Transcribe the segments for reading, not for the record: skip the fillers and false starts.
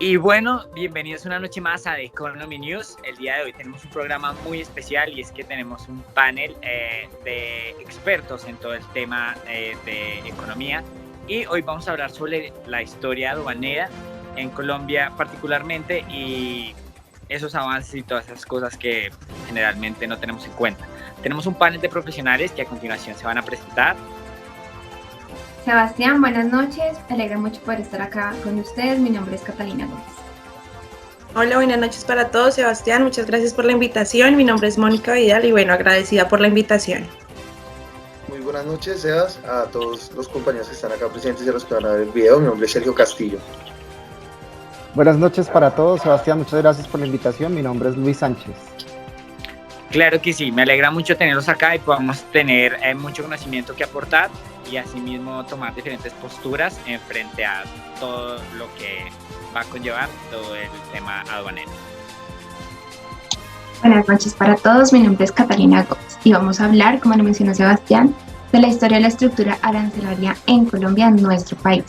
Y bueno, bienvenidos una noche más a The Economy News. El día de hoy tenemos un programa muy especial y es que tenemos un panel de expertos en todo el tema de economía. Y hoy vamos a hablar sobre la historia aduanera en Colombia particularmente y esos avances y todas esas cosas que generalmente no tenemos en cuenta. Tenemos un panel de profesionales que a continuación se van a presentar. Sebastián, buenas noches. Me alegra mucho poder estar acá con ustedes. Mi nombre es Catalina Gómez. Hola, buenas noches para todos. Sebastián, muchas gracias por la invitación. Mi nombre es Mónica Vidal y bueno, agradecida por la invitación. Muy buenas noches, Sebas, a todos los compañeros que están acá presentes y a los que van a ver el video. Mi nombre es Sergio Castillo. Buenas noches para todos. Sebastián, muchas gracias por la invitación. Mi nombre es Luis Sánchez. Claro que sí, me alegra mucho tenerlos acá y podamos tener mucho conocimiento que aportar y asimismo tomar diferentes posturas en frente a todo lo que va a conllevar todo el tema aduanero. Buenas noches para todos, mi nombre es Catalina Gómez y vamos a hablar, como lo mencionó Sebastián, de la historia de la estructura arancelaria en Colombia, en nuestro país.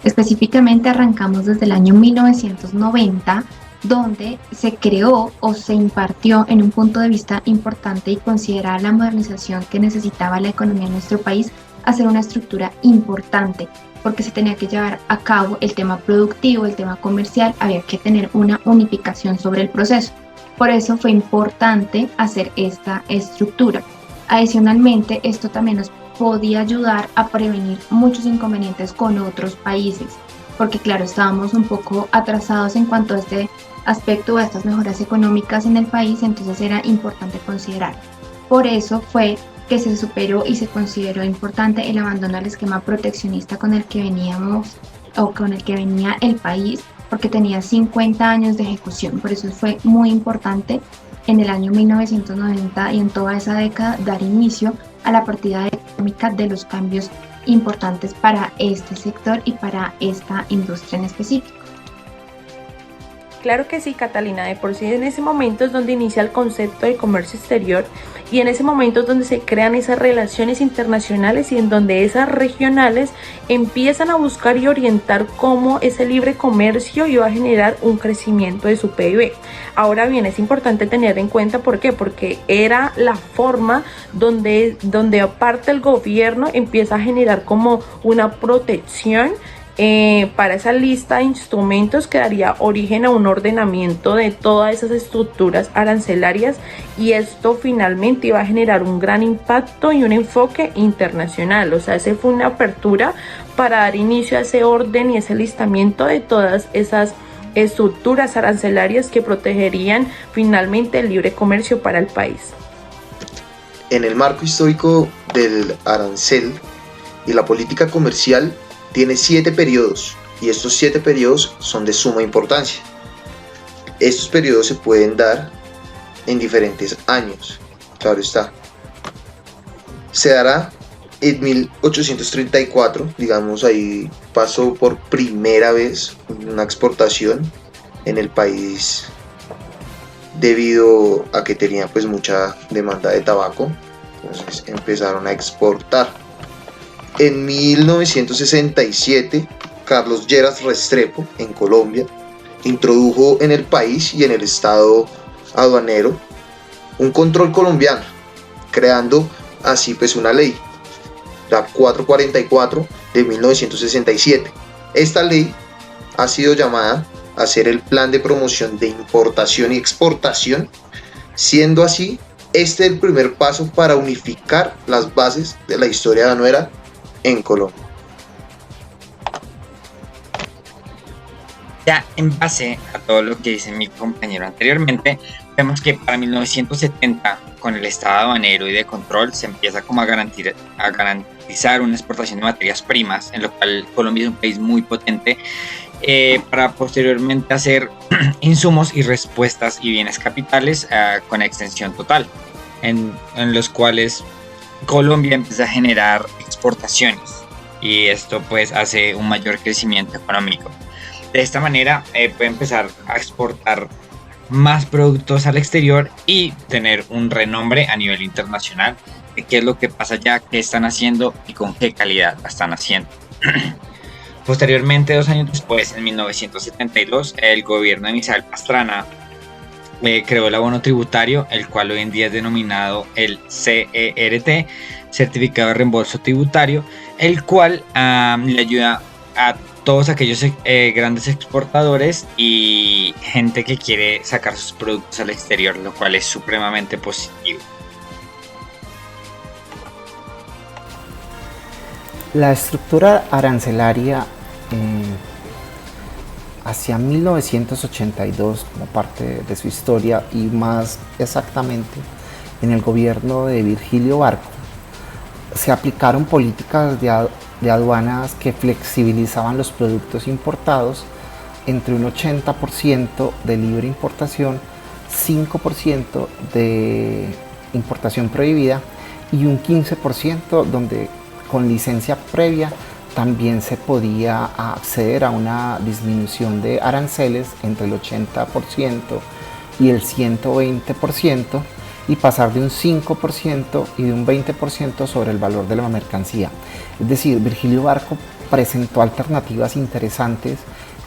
Específicamente arrancamos desde el año 1990, donde se creó o se impartió en un punto de vista importante y considerada la modernización que necesitaba la economía de nuestro país, hacer una estructura importante, porque se tenía que llevar a cabo el tema productivo, el tema comercial, había que tener una unificación sobre el proceso. Por eso fue importante hacer esta estructura. Adicionalmente, esto también nos podía ayudar a prevenir muchos inconvenientes con otros países, porque claro, estábamos un poco atrasados en cuanto a este aspecto, a estas mejoras económicas en el país, entonces era importante considerar. Por eso fue que se superó y se consideró importante el abandono al esquema proteccionista con el que veníamos o con el que venía el país, porque tenía 50 años de ejecución. Por eso fue muy importante en el año 1990 y en toda esa década dar inicio a la partida económica de los cambios importantes para este sector y para esta industria en específico. Claro que sí, Catalina, de por sí en ese momento es donde inicia el concepto de comercio exterior y en ese momento es donde se crean esas relaciones internacionales y en donde esas regionales empiezan a buscar y orientar cómo ese libre comercio iba a generar un crecimiento de su PIB. Ahora bien, es importante tener en cuenta ¿por qué? Porque era la forma donde aparte el gobierno empieza a generar como una protección para esa lista de instrumentos que daría origen a un ordenamiento de todas esas estructuras arancelarias y esto finalmente iba a generar un gran impacto y un enfoque internacional. O sea, esa fue una apertura para dar inicio a ese orden y ese listamiento de todas esas estructuras arancelarias que protegerían finalmente el libre comercio para el país. En el marco histórico del arancel y la política comercial, tiene 7 periodos y estos 7 periodos son de suma importancia. Estos periodos se pueden dar en diferentes años, claro está. Se dará en 1834, digamos ahí pasó por primera vez una exportación en el país debido a que tenía pues mucha demanda de tabaco, entonces empezaron a exportar. En 1967, Carlos Lleras Restrepo, en Colombia, introdujo en el país y en el estado aduanero un control colombiano, creando así pues una ley, la 444 de 1967. Esta ley ha sido llamada a ser el Plan de Promoción de Importación y Exportación, siendo así este el primer paso para unificar las bases de la historia aduanera en Colombia. Ya en base a todo lo que dice mi compañero anteriormente, vemos que para 1970, con el estado aduanero y de control, se empieza como a garantizar una exportación de materias primas, en lo cual Colombia es un país muy potente, para posteriormente hacer insumos y respuestas y bienes capitales con extensión total, en los cuales Colombia empieza a generar exportaciones y esto pues hace un mayor crecimiento económico. De esta manera puede empezar a exportar más productos al exterior y tener un renombre a nivel internacional de qué es lo que pasa allá, qué están haciendo y con qué calidad la están haciendo. Posteriormente, 2 años después, en 1972, el gobierno de Misael Pastrana creó el abono tributario, el cual hoy en día es denominado el CERT, Certificado de Reembolso Tributario, el cual le ayuda a todos aquellos grandes exportadores y gente que quiere sacar sus productos al exterior, lo cual es supremamente positivo. La estructura arancelaria hacia 1982, como parte de su historia, y más exactamente en el gobierno de Virgilio Barco, se aplicaron políticas de aduanas que flexibilizaban los productos importados entre un 80% de libre importación, 5% de importación prohibida y un 15% donde con licencia previa también se podía acceder a una disminución de aranceles entre el 80% y el 120% y pasar de un 5% y de un 20% sobre el valor de la mercancía. Es decir, Virgilio Barco presentó alternativas interesantes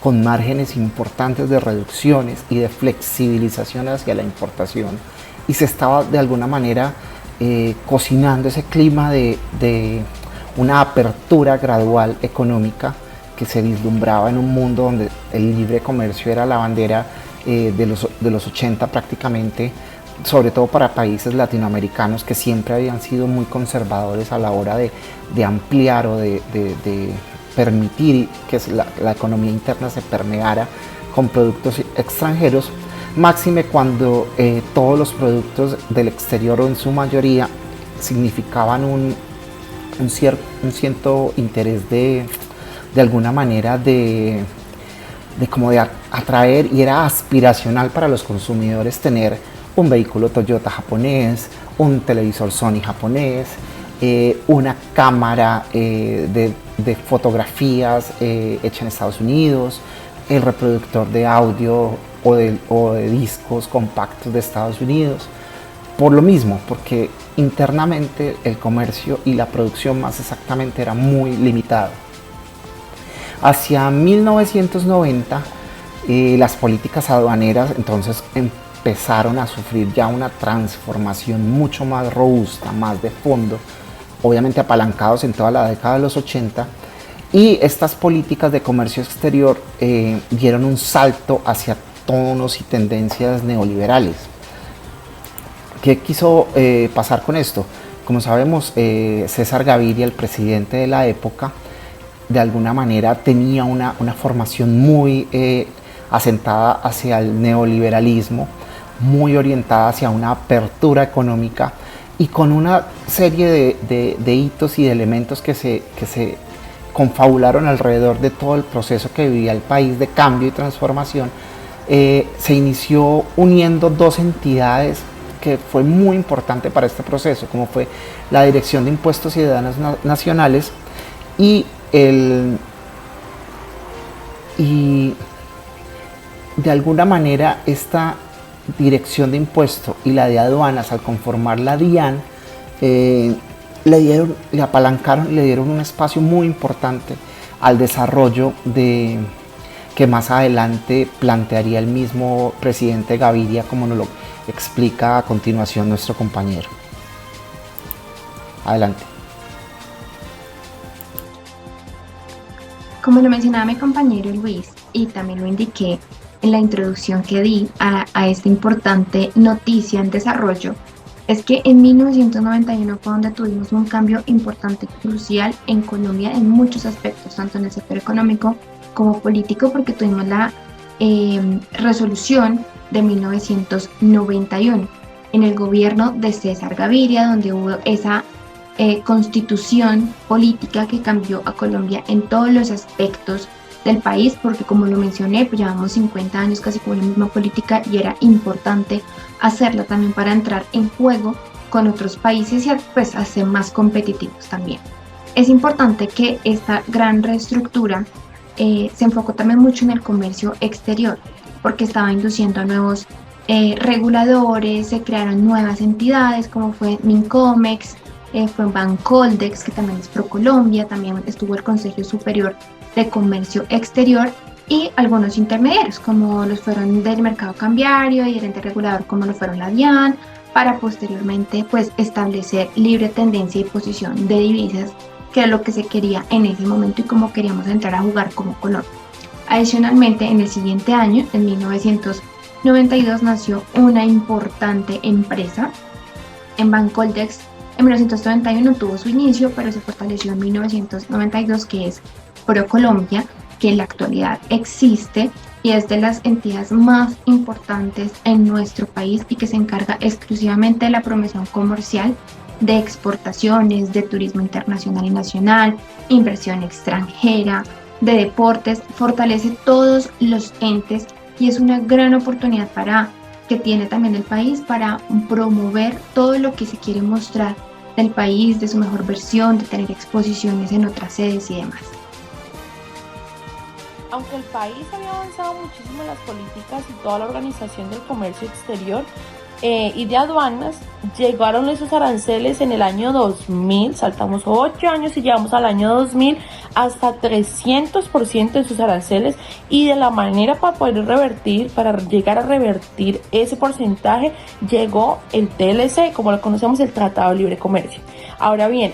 con márgenes importantes de reducciones y de flexibilización hacia la importación, y se estaba de alguna manera cocinando ese clima de una apertura gradual económica que se vislumbraba en un mundo donde el libre comercio era la bandera de los 80 prácticamente, sobre todo para países latinoamericanos que siempre habían sido muy conservadores a la hora de ampliar o de permitir que la economía interna se permeara con productos extranjeros, máxime cuando todos los productos del exterior, o en su mayoría, significaban un cierto interés de alguna manera de atraer, y era aspiracional para los consumidores tener un vehículo Toyota japonés, un televisor Sony japonés, una cámara de fotografías hecha en Estados Unidos, el reproductor de audio o de discos compactos de Estados Unidos. Por lo mismo, porque internamente el comercio y la producción más exactamente era muy limitado. Hacia 1990 las políticas aduaneras entonces empezaron a sufrir ya una transformación mucho más robusta, más de fondo, obviamente apalancados en toda la década de los 80, y estas políticas de comercio exterior dieron un salto hacia tonos y tendencias neoliberales. ¿Qué quiso pasar con esto? Como sabemos, César Gaviria, el presidente de la época, de alguna manera tenía una formación muy asentada hacia el neoliberalismo, muy orientada hacia una apertura económica y con una serie de hitos y de elementos que se confabularon alrededor de todo el proceso que vivía el país de cambio y transformación. Se inició uniendo dos entidades que fue muy importante para este proceso, como fue la Dirección de Impuestos y Aduanas Nacionales y de alguna manera esta Dirección de Impuestos y la de Aduanas, al conformar la DIAN, le apalancaron y le dieron un espacio muy importante al desarrollo que más adelante plantearía el mismo presidente Gaviria, como nos lo explica a continuación nuestro compañero. Adelante. Como lo mencionaba mi compañero Luis, y también lo indiqué en la introducción que di a esta importante noticia en desarrollo, es que en 1991 fue donde tuvimos un cambio importante y crucial en Colombia en muchos aspectos, tanto en el sector económico como político, porque tuvimos la resolución de 1991 en el gobierno de César Gaviria, donde hubo esa constitución política que cambió a Colombia en todos los aspectos del país, porque como lo mencioné, pues llevamos 50 años casi con la misma política y era importante hacerla también para entrar en juego con otros países y pues hacer más competitivos también. Es importante que esta gran reestructura se enfocó también mucho en el comercio exterior, porque estaba induciendo a nuevos reguladores, se crearon nuevas entidades como fue Mincomex, fue Bancoldex, que también es ProColombia, también estuvo el Consejo Superior de comercio exterior y algunos intermediarios, como los fueron del mercado cambiario y el ente regulador, como lo fueron la DIAN, para posteriormente pues establecer libre tendencia y posición de divisas, que era lo que se quería en ese momento y cómo queríamos entrar a jugar como Colombia. Adicionalmente, en el siguiente año, en 1992, nació una importante empresa en Bancoldex. En 1991 tuvo su inicio, pero se fortaleció en 1992, que es ProColombia, que en la actualidad existe y es de las entidades más importantes en nuestro país y que se encarga exclusivamente de la promoción comercial, de exportaciones, de turismo internacional y nacional, inversión extranjera, de deportes, fortalece todos los entes y es una gran oportunidad que tiene también el país para promover todo lo que se quiere mostrar del país, de su mejor versión, de tener exposiciones en otras sedes y demás. Aunque el país había avanzado muchísimo en las políticas y toda la organización del comercio exterior y de aduanas, llegaron esos aranceles en el año 2000, saltamos 8 años y llegamos al año 2000, hasta 300% de sus aranceles, y de la manera para llegar a revertir ese porcentaje, llegó el TLC, como lo conocemos, el Tratado de Libre Comercio. Ahora bien,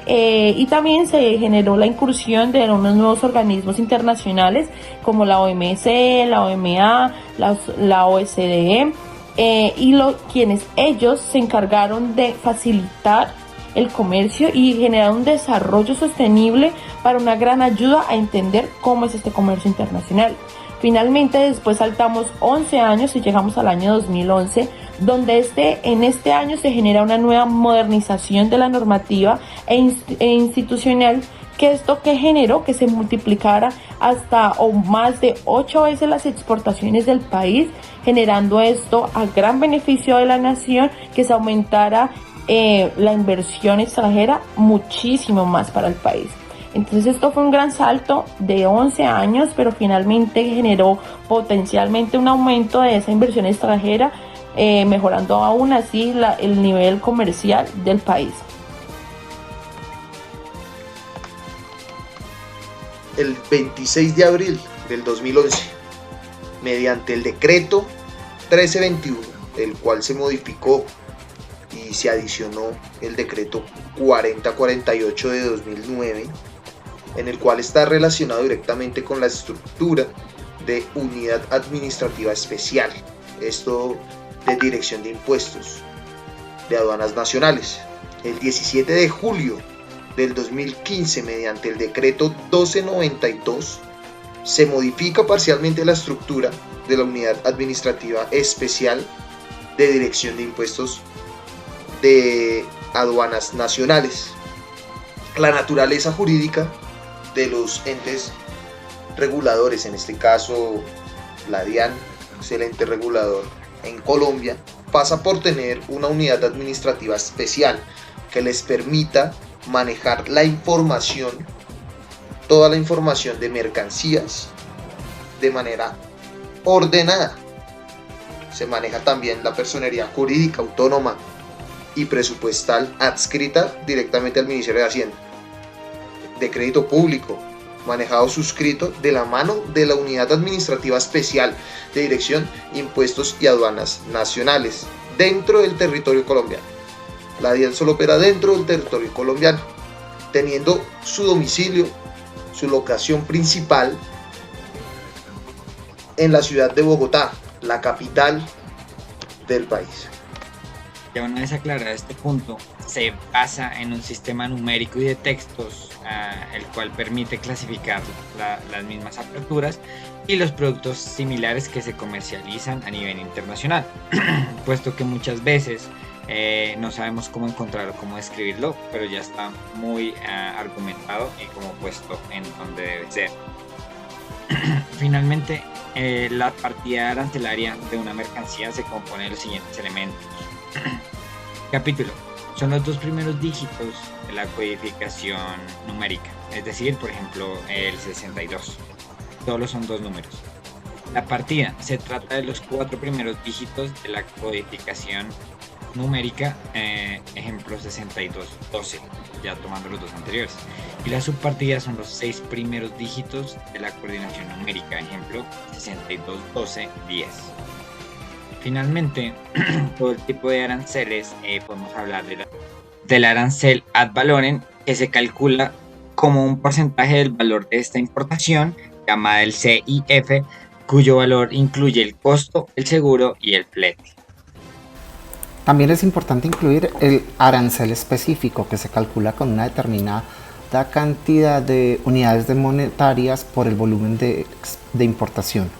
y también se generó la incursión de unos nuevos organismos internacionales como la OMC, la OMA, la OSDE, quienes ellos se encargaron de facilitar el comercio y generar un desarrollo sostenible para una gran ayuda a entender cómo es este comercio internacional. Finalmente, después saltamos 11 años y llegamos al año 2011, donde en este año se genera una nueva modernización de la normativa e institucional, que esto que generó que se multiplicara hasta o más de 8 veces las exportaciones del país, generando esto a gran beneficio de la nación, que se aumentara la inversión extranjera muchísimo más para el país. Entonces esto fue un gran salto de 11 años, pero finalmente generó potencialmente un aumento de esa inversión extranjera, mejorando aún así el nivel comercial del país. El 26 de abril del 2011, mediante el decreto 1321, el cual se modificó y se adicionó el decreto 4048 de 2009, en el cual está relacionado directamente con la estructura de Unidad Administrativa Especial, esto de Dirección de Impuestos de Aduanas Nacionales. El 17 de julio del 2015, mediante el decreto 1292, se modifica parcialmente la estructura de la Unidad Administrativa Especial de Dirección de Impuestos de Aduanas Nacionales. La naturaleza jurídica de los entes reguladores, en este caso la DIAN, es el ente regulador en Colombia, pasa por tener una unidad administrativa especial que les permita manejar la información, toda la información de mercancías, de manera ordenada. Se maneja también la personería jurídica autónoma y presupuestal adscrita directamente al Ministerio de Hacienda, de crédito público, manejado suscrito de la mano de la Unidad Administrativa Especial de Dirección, Impuestos y Aduanas Nacionales dentro del territorio colombiano. La DIAN solo opera dentro del territorio colombiano, teniendo su domicilio, su locación principal en la ciudad de Bogotá, la capital del país. Ya una vez aclarado este punto, se basa en un sistema numérico y de textos, el cual permite clasificar las mismas aperturas y los productos similares que se comercializan a nivel internacional, puesto que muchas veces no sabemos cómo encontrarlo, cómo escribirlo, pero ya está muy argumentado y como puesto en donde debe ser. Finalmente, la partida arancelaria de una mercancía se compone de los siguientes elementos. Capítulo. Son los dos primeros dígitos de la codificación numérica, es decir, por ejemplo, el 62. Solo son dos números. La partida se trata de los 4 primeros dígitos de la codificación numérica, ejemplo 62, 12. ya tomando los dos anteriores. Y las subpartidas son los 6 primeros dígitos de la coordinación numérica, ejemplo 621210. Finalmente, todo el tipo de aranceles, podemos hablar del arancel ad valorem, que se calcula como un porcentaje del valor de esta importación, llamada el CIF, cuyo valor incluye el costo, el seguro y el flete. También es importante incluir el arancel específico, que se calcula con una determinada cantidad de unidades monetarias por el volumen de importación.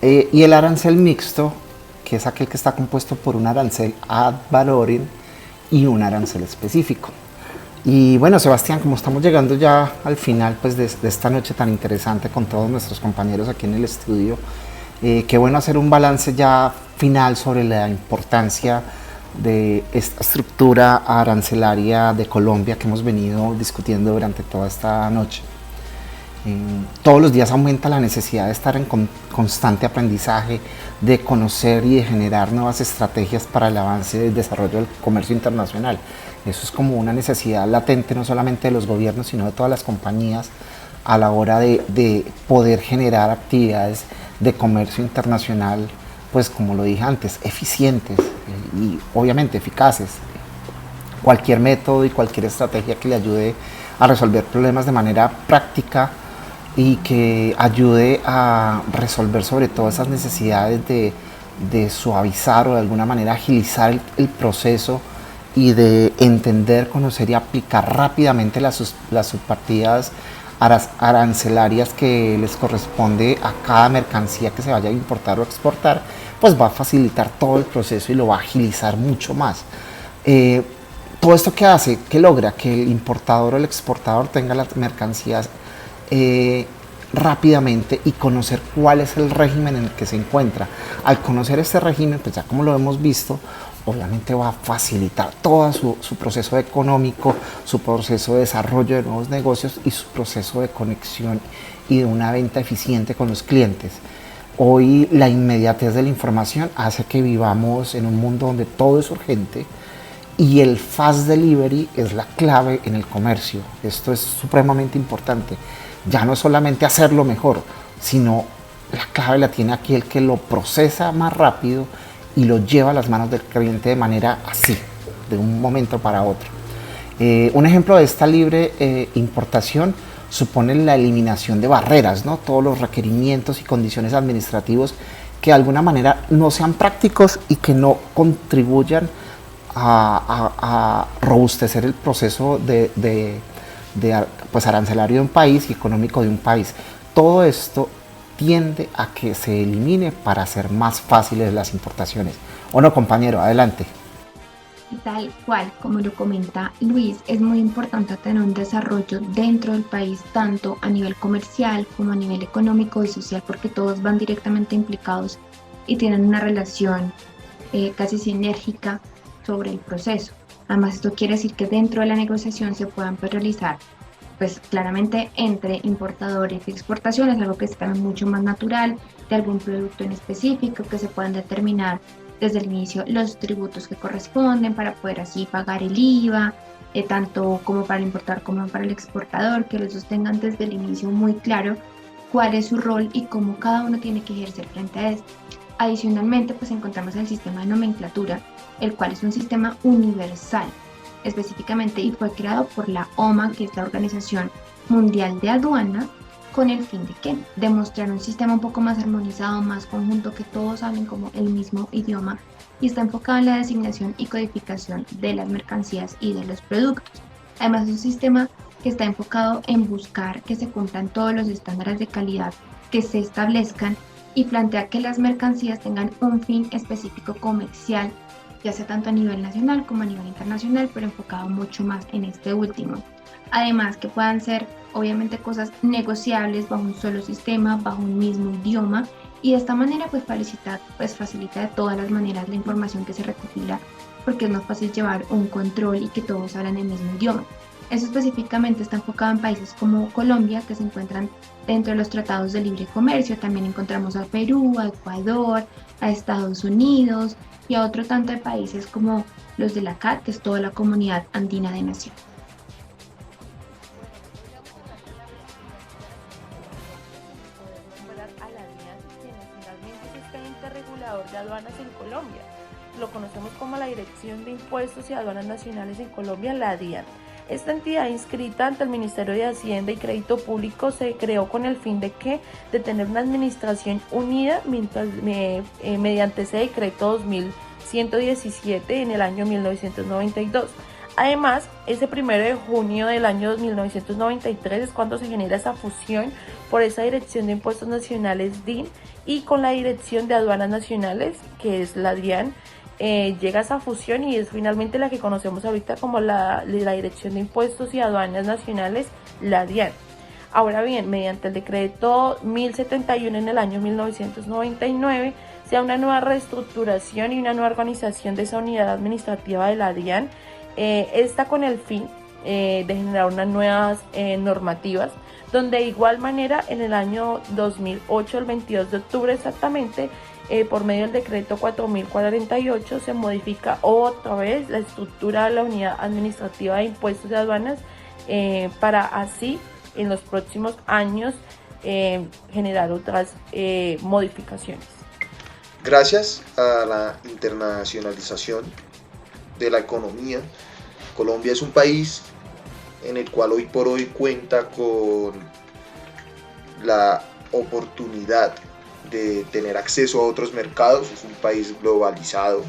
Y el arancel mixto, que es aquel que está compuesto por un arancel ad valorem y un arancel específico. Y bueno, Sebastián, como estamos llegando ya al final pues, de esta noche tan interesante con todos nuestros compañeros aquí en el estudio, qué bueno hacer un balance ya final sobre la importancia de esta estructura arancelaria de Colombia que hemos venido discutiendo durante toda esta noche. Todos los días aumenta la necesidad de estar en constante aprendizaje, de conocer y de generar nuevas estrategias para el avance y el desarrollo del comercio internacional. Eso es como una necesidad latente no solamente de los gobiernos, sino de todas las compañías a la hora de poder generar actividades de comercio internacional, pues como lo dije antes, eficientes y obviamente eficaces. Cualquier método y cualquier estrategia que le ayude a resolver problemas de manera práctica y que ayude a resolver sobre todo esas necesidades de suavizar o de alguna manera agilizar el proceso y de entender, conocer y aplicar rápidamente las subpartidas arancelarias que les corresponde a cada mercancía que se vaya a importar o exportar, pues va a facilitar todo el proceso y lo va a agilizar mucho más. Todo esto que hace, que logra que el importador o el exportador tenga las mercancías rápidamente y conocer cuál es el régimen en el que se encuentra. Al conocer este régimen, pues ya como lo hemos visto, obviamente va a facilitar todo su proceso económico, su proceso de desarrollo de nuevos negocios y su proceso de conexión y de una venta eficiente con los clientes. Hoy la inmediatez de la información hace que vivamos en un mundo donde todo es urgente y el fast delivery es la clave en el comercio. Esto es supremamente importante. Ya no solamente hacerlo mejor, sino la clave la tiene aquí el que lo procesa más rápido y lo lleva a las manos del cliente de manera así, de un momento para otro. Un ejemplo de esta libre importación supone la eliminación de barreras, ¿no? Todos los requerimientos y condiciones administrativos que de alguna manera no sean prácticos y que no contribuyan a robustecer el proceso pues, arancelario de un país y económico de un país. Todo esto tiende a que se elimine para hacer más fáciles las importaciones. ¿O no, compañero? Adelante. Tal cual, como lo comenta Luis, es muy importante tener un desarrollo dentro del país, tanto a nivel comercial como a nivel económico y social, porque todos van directamente implicados y tienen una relación casi sinérgica sobre el proceso. Además, esto quiere decir que dentro de la negociación se puedan realizar, pues claramente entre importadores y exportaciones, algo que es también mucho más natural de algún producto en específico, que se puedan determinar desde el inicio los tributos que corresponden para poder así pagar el IVA, tanto como para el importador como para el exportador, que los dos tengan desde el inicio muy claro cuál es su rol y cómo cada uno tiene que ejercer frente a esto. Adicionalmente, pues encontramos el sistema de nomenclatura, el cual es un sistema universal específicamente y fue creado por la OMA, que es la Organización Mundial de Aduana, con el fin de que demostrar un sistema un poco más armonizado, más conjunto, que todos hablen como el mismo idioma y está enfocado en la designación y codificación de las mercancías y de los productos. Además, es un sistema que está enfocado en buscar que se cumplan todos los estándares de calidad que se establezcan y plantea que las mercancías tengan un fin específico comercial, ya sea tanto a nivel nacional como a nivel internacional, pero enfocado mucho más en este último. Además, que puedan ser obviamente cosas negociables bajo un solo sistema, bajo un mismo idioma, y de esta manera pues facilita de todas las maneras la información que se recopila, porque es más fácil llevar un control y que todos hablan el mismo idioma. Eso específicamente está enfocado en países como Colombia, que se encuentran dentro de los tratados de libre comercio. También encontramos a Perú, a Ecuador, a Estados Unidos y a otro tanto de países como los de la CAT, que es toda la Comunidad Andina de Naciones. regulador de aduanas en Colombia. Lo conocemos como la Dirección de Impuestos y Aduanas Nacionales en Colombia, la DIAN. Esta entidad inscrita ante el Ministerio de Hacienda y Crédito Público se creó con el fin de tener una administración unida mediante ese decreto 2117 en el año 1992. Además, ese 1 de junio del año 1993 es cuando se genera esa fusión por esa Dirección de Impuestos Nacionales DIN y con la Dirección de Aduanas Nacionales, que es la DIAN. Llega esa fusión y es finalmente la que conocemos ahorita como la Dirección de Impuestos y Aduanas Nacionales, la DIAN. Ahora bien, mediante el decreto 1071 en el año 1999, se da una nueva reestructuración y una nueva organización de esa unidad administrativa de la DIAN, esta con el fin de generar unas nuevas normativas, donde de igual manera en el año 2008, el 22 de octubre exactamente, por medio del decreto 4048 se modifica otra vez la estructura de la unidad administrativa de impuestos y aduanas, para así en los próximos años generar otras modificaciones. Gracias a la internacionalización de la economía, Colombia es un país en el cual hoy por hoy cuenta con la oportunidad de tener acceso a otros mercados. Es un país globalizado,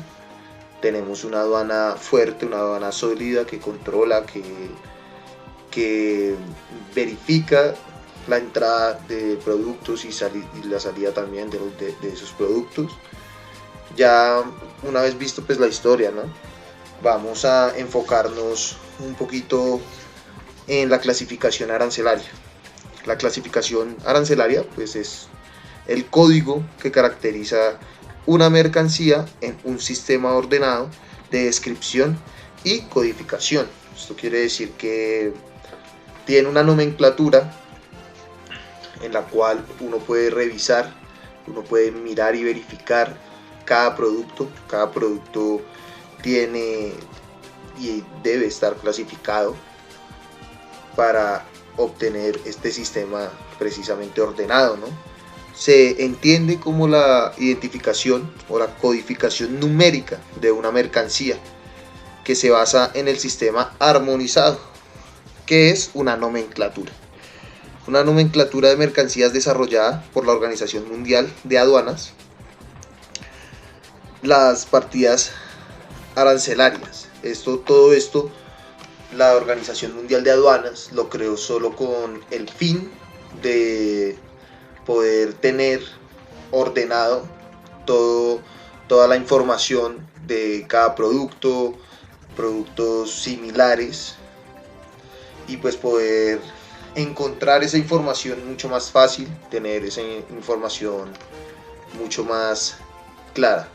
tenemos una aduana fuerte, una aduana sólida que controla, que verifica la entrada de productos y la salida también de esos productos. Ya una vez visto pues la historia, ¿no? Vamos a enfocarnos un poquito en la clasificación arancelaria. La clasificación arancelaria pues es el código que caracteriza una mercancía en un sistema ordenado de descripción y codificación. Esto quiere decir que tiene una nomenclatura en la cual uno puede revisar, uno puede mirar y verificar cada producto. Cada producto tiene y debe estar clasificado para obtener este sistema precisamente ordenado, ¿no? Se entiende como la identificación o la codificación numérica de una mercancía que se basa en el sistema armonizado, que es una nomenclatura. Una nomenclatura de mercancías desarrollada por la Organización Mundial de Aduanas. Las partidas arancelarias. Todo esto, la Organización Mundial de Aduanas lo creó solo con el fin de poder tener ordenado toda la información de cada producto, productos similares, y pues poder encontrar esa información mucho más fácil, tener esa información mucho más clara.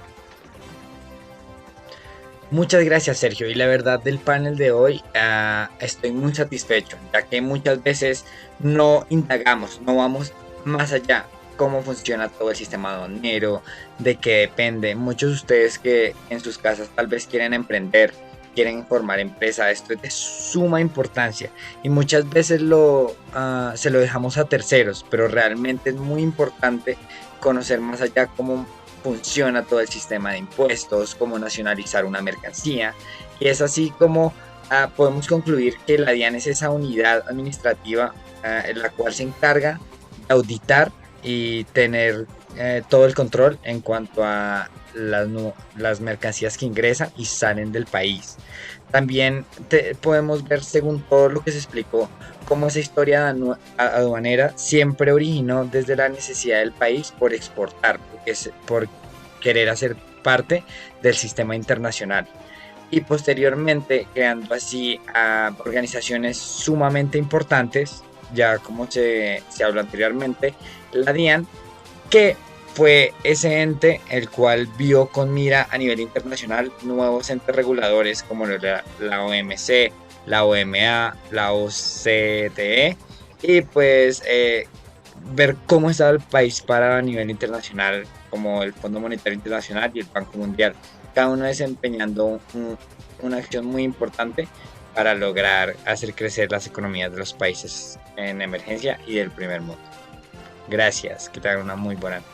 Muchas gracias, Sergio, y la verdad del panel de hoy estoy muy satisfecho, ya que muchas veces no indagamos, no vamos más allá, cómo funciona todo el sistema aduanero, de qué depende. Muchos de ustedes que en sus casas tal vez quieren emprender, quieren formar empresa, esto es de suma importancia y muchas veces se lo dejamos a terceros, pero realmente es muy importante conocer más allá cómo funciona todo el sistema de impuestos, cómo nacionalizar una mercancía, y es así como podemos concluir que la DIAN es esa unidad administrativa en la cual se encarga de auditar y tener todo el control en cuanto a las mercancías que ingresan y salen del país. También podemos ver, según todo lo que se explicó, cómo esa historia aduanera siempre originó desde la necesidad del país por exportar, por querer hacer parte del sistema internacional, y posteriormente creando así organizaciones sumamente importantes, ya como se habló anteriormente, la DIAN, que fue ese ente el cual vio con mira a nivel internacional nuevos entes reguladores como la OMC, la OMA, la OCDE, y pues ver cómo estaba el país para a nivel internacional, como el Fondo Monetario Internacional y el Banco Mundial, cada uno desempeñando una acción muy importante para lograr hacer crecer las economías de los países en emergencia y del primer mundo. Gracias, que tengan una muy buena noche.